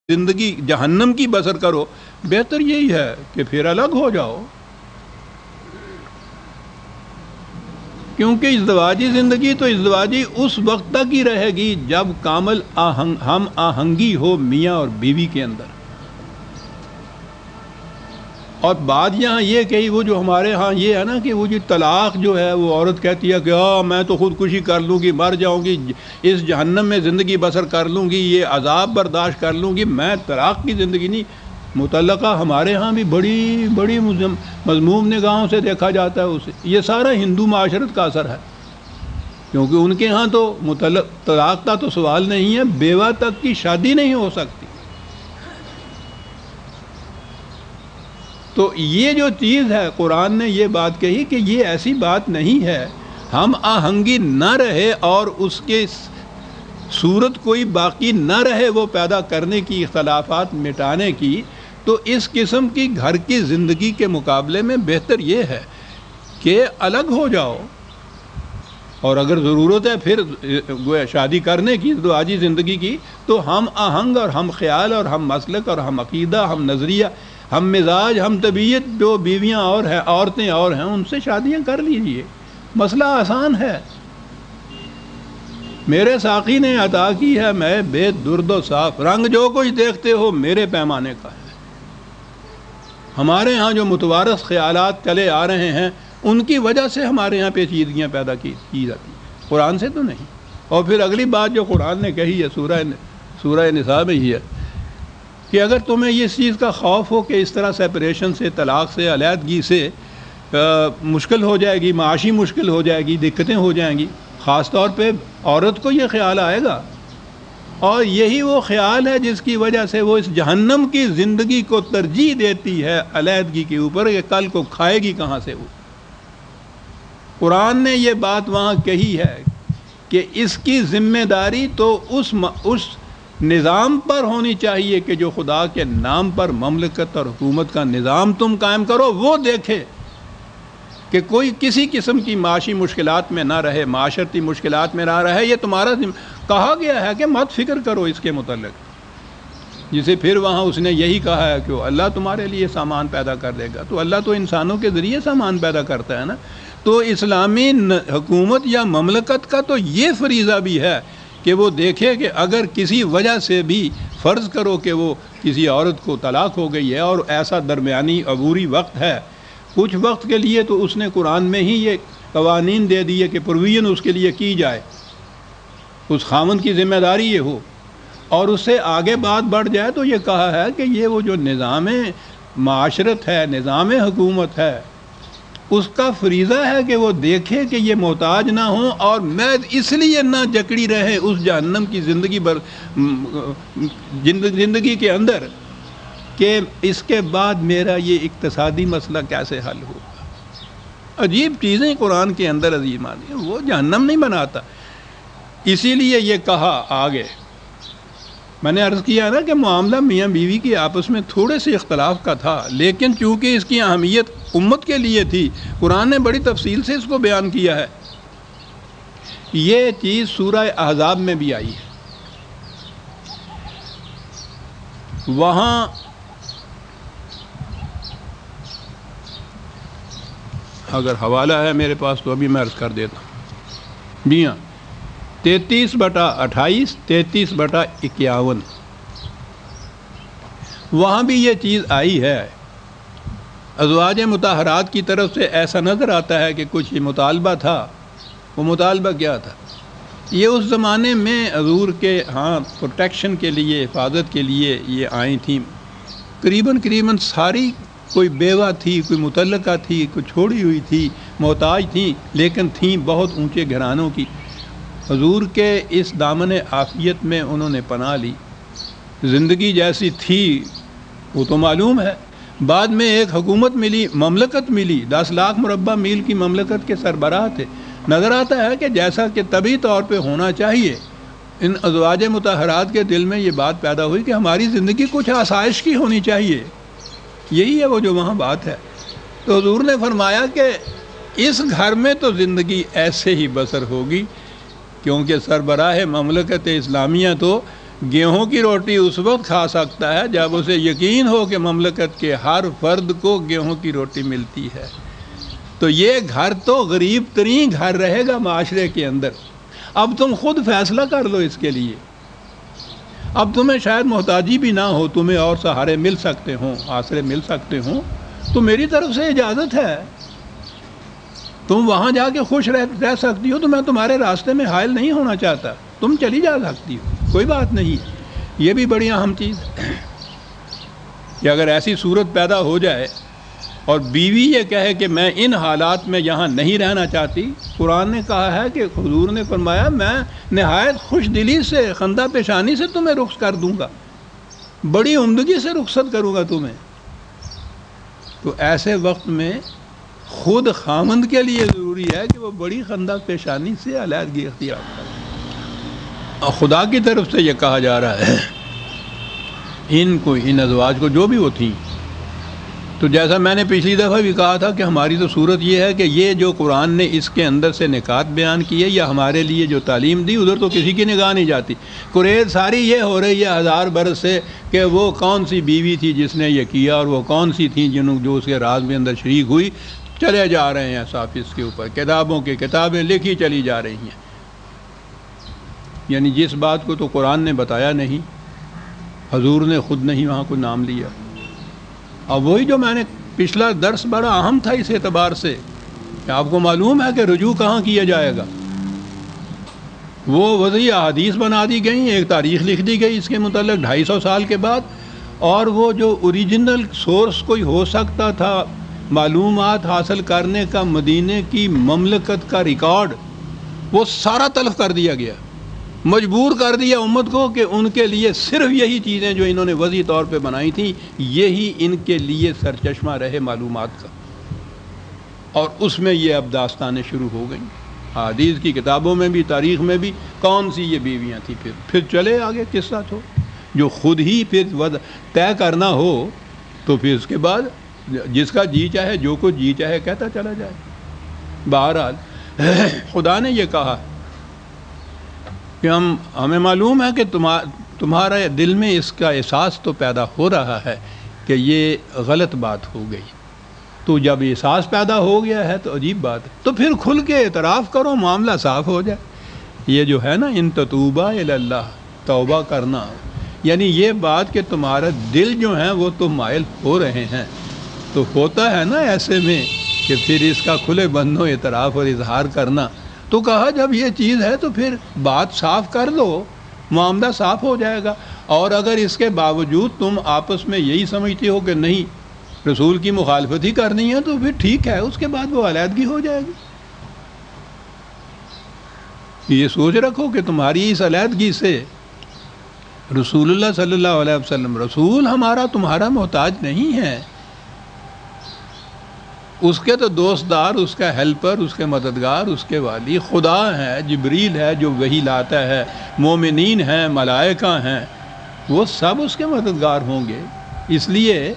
زندگی جہنم کی بسر کرو، بہتر یہی ہے کہ پھر الگ ہو جاؤ، کیونکہ ازدواجی زندگی تو ازدواجی اس وقت تک ہی رہے گی جب کامل ہم آہنگی ہو میاں اور بیوی کے اندر۔ اور بات یہاں یہ کہ وہ جو ہمارے ہاں یہ ہے نا کہ وہ جو طلاق جو ہے وہ عورت کہتی ہے کہ میں تو خودکشی کر لوں گی، مر جاؤں گی، اس جہنم میں زندگی بسر کر لوں گی، یہ عذاب برداشت کر لوں گی، میں طلاق کی زندگی نہیں۔ متعلقہ ہمارے ہاں بھی بڑی بڑی مذموم نگاہوں سے دیکھا جاتا ہے اسے۔ یہ سارا ہندو معاشرت کا اثر ہے، کیونکہ ان کے ہاں تو طلاق کا تو سوال نہیں ہے، بیوہ تک کی شادی نہیں ہو سکتی۔ تو یہ جو چیز ہے قرآن نے یہ بات کہی کہ یہ ایسی بات نہیں ہے، ہم آہنگی نہ رہے اور اس کے صورت کوئی باقی نہ رہے وہ پیدا کرنے کی، اختلافات مٹانے کی، تو اس قسم کی گھر کی زندگی کے مقابلے میں بہتر یہ ہے کہ الگ ہو جاؤ، اور اگر ضرورت ہے پھر شادی کرنے کی ازدواجی زندگی کی، تو ہم آہنگ اور ہم خیال اور ہم مسلک اور ہم عقیدہ، ہم نظریہ، ہم مزاج، ہم طبیعت جو بیویاں اور ہیں، عورتیں اور ہیں، ان سے شادیاں کر لیجئے، مسئلہ آسان ہے۔ میرے ساقی نے عطا کی ہے میں بے درد و صاف، رنگ جو کچھ دیکھتے ہو میرے پیمانے کا ہے۔ ہمارے ہاں جو متوارث خیالات چلے آ رہے ہیں ان کی وجہ سے ہمارے یہاں پیچیدگیاں پیدا کی جاتی ہیں، قرآن سے تو نہیں۔ اور پھر اگلی بات جو قرآن نے کہی ہے سورہ نساء میں ہی ہے کہ اگر تمہیں اس چیز کا خوف ہو کہ اس طرح سیپریشن سے، طلاق سے، علیحدگی سے مشکل ہو جائے گی، معاشی مشکل ہو جائے گی، دقتیں ہو جائیں گی، خاص طور پہ عورت کو یہ خیال آئے گا، اور یہی وہ خیال ہے جس کی وجہ سے وہ اس جہنم کی زندگی کو ترجیح دیتی ہے علیحدگی کے اوپر، کہ کل کو کھائے گی کہاں سے وہ۔ قرآن نے یہ بات وہاں کہی ہے کہ اس کی ذمہ داری تو اس نظام پر ہونی چاہیے کہ جو خدا کے نام پر مملکت اور حکومت کا نظام تم قائم کرو، وہ دیکھے کہ کوئی کسی قسم کی معاشی مشکلات میں نہ رہے، معاشرتی مشکلات میں نہ رہے۔ یہ تمہارا کہا گیا ہے کہ مت فکر کرو اس کے متعلق، جسے پھر وہاں اس نے یہی کہا ہے کہ اللہ تمہارے لیے سامان پیدا کر دے گا۔ تو اللہ تو انسانوں کے ذریعے سامان پیدا کرتا ہے نا۔ تو اسلامی حکومت یا مملکت کا تو یہ فریضہ بھی ہے کہ وہ دیکھے کہ اگر کسی وجہ سے بھی فرض کرو کہ وہ کسی عورت کو طلاق ہو گئی ہے اور ایسا درمیانی عبوری وقت ہے کچھ وقت کے لیے، تو اس نے قرآن میں ہی یہ قوانین دے دیے کہ پروویژن اس کے لیے کی جائے، اس خاوند کی ذمہ داری یہ ہو، اور اس سے آگے بات بڑھ جائے تو یہ کہا ہے کہ یہ وہ جو نظام معاشرت ہے، نظام حکومت ہے، اس کا فریضہ ہے کہ وہ دیکھے کہ یہ محتاج نہ ہوں اور میں اس لیے نہ جکڑی رہے اس جہنم کی زندگی کے اندر کہ اس کے بعد میرا یہ اقتصادی مسئلہ کیسے حل ہوگا۔ عجیب چیزیں قرآن کے اندر عظیم آتی ہیں، وہ جہنم نہیں بناتا۔ اسی لیے یہ کہا آگے، میں نے عرض کیا نا کہ معاملہ میاں بیوی کی آپس میں تھوڑے سے اختلاف کا تھا، لیکن چونکہ اس کی اہمیت امت کے لیے تھی، قرآن نے بڑی تفصیل سے اس کو بیان کیا ہے۔ یہ چیز سورہ احزاب میں بھی آئی ہے، وہاں اگر حوالہ ہے میرے پاس تو ابھی میں عرض کر دیتا ہوں۔ جی ہاں، 33/28، 33/51 وہاں بھی یہ چیز آئی ہے۔ ازواج مطہرات کی طرف سے ایسا نظر آتا ہے کہ کچھ مطالبہ تھا۔ وہ مطالبہ کیا تھا؟ یہ اس زمانے میں حضور کے ہاں پروٹیکشن کے لیے، حفاظت کے لیے یہ آئی تھیں، قریباً ساری، کوئی بیوہ تھی، کوئی مطلقہ تھی، کوئی چھوڑی ہوئی تھی، محتاج تھیں، لیکن تھیں بہت اونچے گھرانوں کی۔ حضور کے اس دامن عافیت میں انہوں نے پناہ لی، زندگی جیسی تھی وہ تو معلوم ہے۔ بعد میں ایک حکومت ملی، مملکت ملی، 10 لاکھ مربع میل کی مملکت کے سربراہ تھے۔ نظر آتا ہے کہ جیسا کہ طبعی طور پہ ہونا چاہیے، ان ازواج مطہرات کے دل میں یہ بات پیدا ہوئی کہ ہماری زندگی کچھ آسائش کی ہونی چاہیے۔ یہی ہے وہ جو وہاں بات ہے۔ تو حضور نے فرمایا کہ اس گھر میں تو زندگی ایسے ہی بسر ہوگی، کیونکہ سربراہ مملکت اسلامیہ تو گیہوں کی روٹی اس وقت کھا سکتا ہے جب اسے یقین ہو کہ مملکت کے ہر فرد کو گیہوں کی روٹی ملتی ہے۔ تو یہ گھر تو غریب ترین گھر رہے گا معاشرے کے اندر۔ اب تم خود فیصلہ کر لو اس کے لیے۔ اب تمہیں شاید محتاجی بھی نہ ہو، تمہیں اور سہارے مل سکتے ہوں، آسرے مل سکتے ہوں، تو میری طرف سے اجازت ہے، تم وہاں جا کے خوش رہ سکتی ہو، تو میں تمہارے راستے میں حائل نہیں ہونا چاہتا، تم چلی جا سکتی ہو، کوئی بات نہیں۔ یہ بھی بڑی اہم چیز ہے کہ اگر ایسی صورت پیدا ہو جائے اور بیوی یہ کہے کہ میں ان حالات میں یہاں نہیں رہنا چاہتی، قرآن نے کہا ہے کہ حضور نے فرمایا میں نہایت خوش دلی سے، خندہ پیشانی سے تمہیں رخصت کر دوں گا، بڑی عمدگی سے رخصت کروں گا تمہیں۔ تو ایسے وقت میں خود خامند کے لیے ضروری ہے کہ وہ بڑی خندہ پیشانی سے علیحدگی اختیار کرے۔ اور خدا کی طرف سے یہ کہا جا رہا ہے ان ازواج کو جو بھی وہ تھیں، تو جیسا میں نے پچھلی دفعہ بھی کہا تھا کہ ہماری تو صورت یہ ہے کہ یہ جو قرآن نے اس کے اندر سے نکات بیان کی ہے یا ہمارے لیے جو تعلیم دی، ادھر تو کسی کی نگاہ نہیں جاتی۔ قریش ساری یہ ہو رہی ہے 1000 برس سے کہ وہ کون سی بیوی تھی جس نے یہ کیا، اور وہ کون سی تھیں جو اس کے راز میں اندر شریک ہوئی۔ چلے جا رہے ہیں صاف اس کے اوپر، کتابوں کی کتابیں لکھی چلی جا رہی ہیں، یعنی جس بات کو تو قرآن نے بتایا نہیں، حضور نے خود نہیں وہاں کوئی نام لیا۔ اور وہی جو میں نے پچھلا درس بڑا اہم تھا اس اعتبار سے کہ آپ کو معلوم ہے کہ رجوع کہاں کیا جائے گا، وہ وضعی احادیث بنا دی گئیں، ایک تاریخ لکھ دی گئی اس کے متعلق 250 سال کے بعد، اور وہ جو اوریجنل سورس کوئی ہو سکتا تھا معلومات حاصل کرنے کا، مدینے کی مملکت کا ریکارڈ، وہ سارا تلف کر دیا گیا، مجبور کر دیا امت کو کہ ان کے لیے صرف یہی چیزیں جو انہوں نے وضعی طور پہ بنائی تھیں، یہی ان کے لیے سرچشمہ رہے معلومات کا۔ اور اس میں یہ اب داستانیں شروع ہو گئیں، حدیث کی کتابوں میں بھی، تاریخ میں بھی، کون سی یہ بیویاں تھیں۔ پھر چلے آگے قصہ تو جو خود ہی پھر طے کرنا ہو، تو پھر اس کے بعد جس کا جی چاہے جو کچھ جی چاہے کہتا چلا جائے۔ بہرحال خدا نے یہ کہا کہ ہمیں معلوم ہے کہ تمہارے دل میں اس کا احساس تو پیدا ہو رہا ہے کہ یہ غلط بات ہو گئی۔ تو جب احساس پیدا ہو گیا ہے تو عجیب بات ہے، تو پھر کھل کے اعتراف کرو، معاملہ صاف ہو جائے۔ یہ جو ہے نا ان تتوبہ الی اللہ، توبہ کرنا، یعنی یہ بات کہ تمہارا دل جو ہے وہ تو مائل ہو رہے ہیں، تو ہوتا ہے نا ایسے میں کہ پھر اس کا کھلے بندوں اعتراف اور اظہار کرنا۔ تو کہا جب یہ چیز ہے تو پھر بات صاف کر لو، معاملہ صاف ہو جائے گا۔ اور اگر اس کے باوجود تم آپس میں یہی سمجھتے ہو کہ نہیں رسول کی مخالفت ہی کرنی ہے، تو پھر ٹھیک ہے، اس کے بعد وہ علیحدگی ہو جائے گی۔ یہ سوچ رکھو کہ تمہاری اس علیحدگی سے رسول اللہ صلی اللہ علیہ وسلم، رسول ہمارا تمہارا محتاج نہیں ہے، اس کے تو دوست دار، اس کا ہیلپر، اس کے مددگار، اس کے والی خدا ہے، جبریل ہے جو وحی لاتا ہے، مومنین ہیں، ملائکہ ہیں، وہ سب اس کے مددگار ہوں گے۔ اس لیے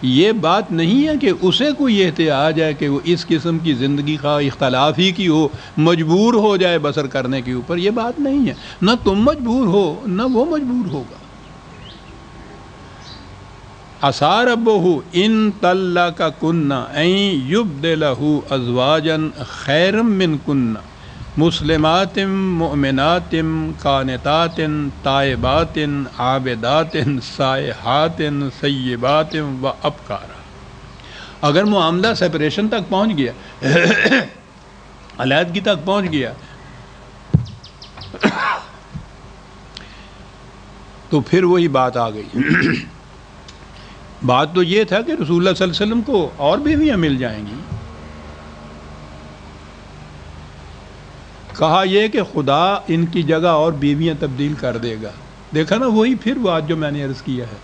یہ بات نہیں ہے کہ اسے کوئی احتیاج ہے کہ وہ اس قسم کی زندگی کا اختلاف ہی کی ہو، مجبور ہو جائے بسر کرنے کے اوپر، یہ بات نہیں ہے۔ نہ تم مجبور ہو نہ وہ مجبور ہوگا۔ عَسَىٰ رَبُّهُ إِن طَلَّقَكُنَّ أَن يُبْدِلَهُ أَزْوَاجًا خَيْرًا مِّنكُنَّ مُسْلِمَاتٍ مُؤْمِنَاتٍ قَانِتَاتٍ تَائِبَاتٍ عَابِدَاتٍ سَائِحَاتٍ ثَيِّبَاتٍ وَأَبْكَارًا۔ اگر معاملہ سپریشن تک پہنچ گیا، علیحدگی تک پہنچ گیا، تو پھر وہی بات آ گئی۔ بات تو یہ تھا کہ رسول اللہ صلی اللہ علیہ وسلم کو اور بیویاں مل جائیں گی، کہا یہ کہ خدا ان کی جگہ اور بیویاں تبدیل کر دے گا۔ دیکھا نا وہی پھر بات جو میں نے عرض کیا ہے۔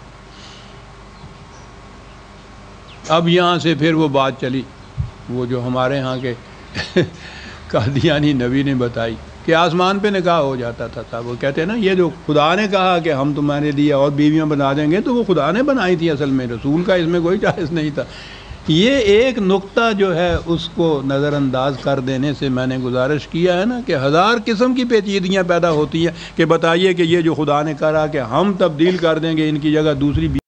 اب یہاں سے پھر وہ بات چلی، وہ جو ہمارے ہاں کے قادیانی نبی نے بتائی کہ آسمان پہ نکاح ہو جاتا تھا۔ وہ کہتے ہیں نا یہ جو خدا نے کہا کہ ہم تمہارے لیے اور بیویاں بنا دیں گے، تو وہ خدا نے بنائی تھی، اصل میں رسول کا اس میں کوئی چارج نہیں تھا۔ یہ ایک نقطہ جو ہے اس کو نظر انداز کر دینے سے میں نے گزارش کیا ہے نا کہ ہزار قسم کی پیچیدگیاں پیدا ہوتی ہیں کہ بتائیے کہ یہ جو خدا نے کرا کہ ہم تبدیل کر دیں گے ان کی جگہ دوسری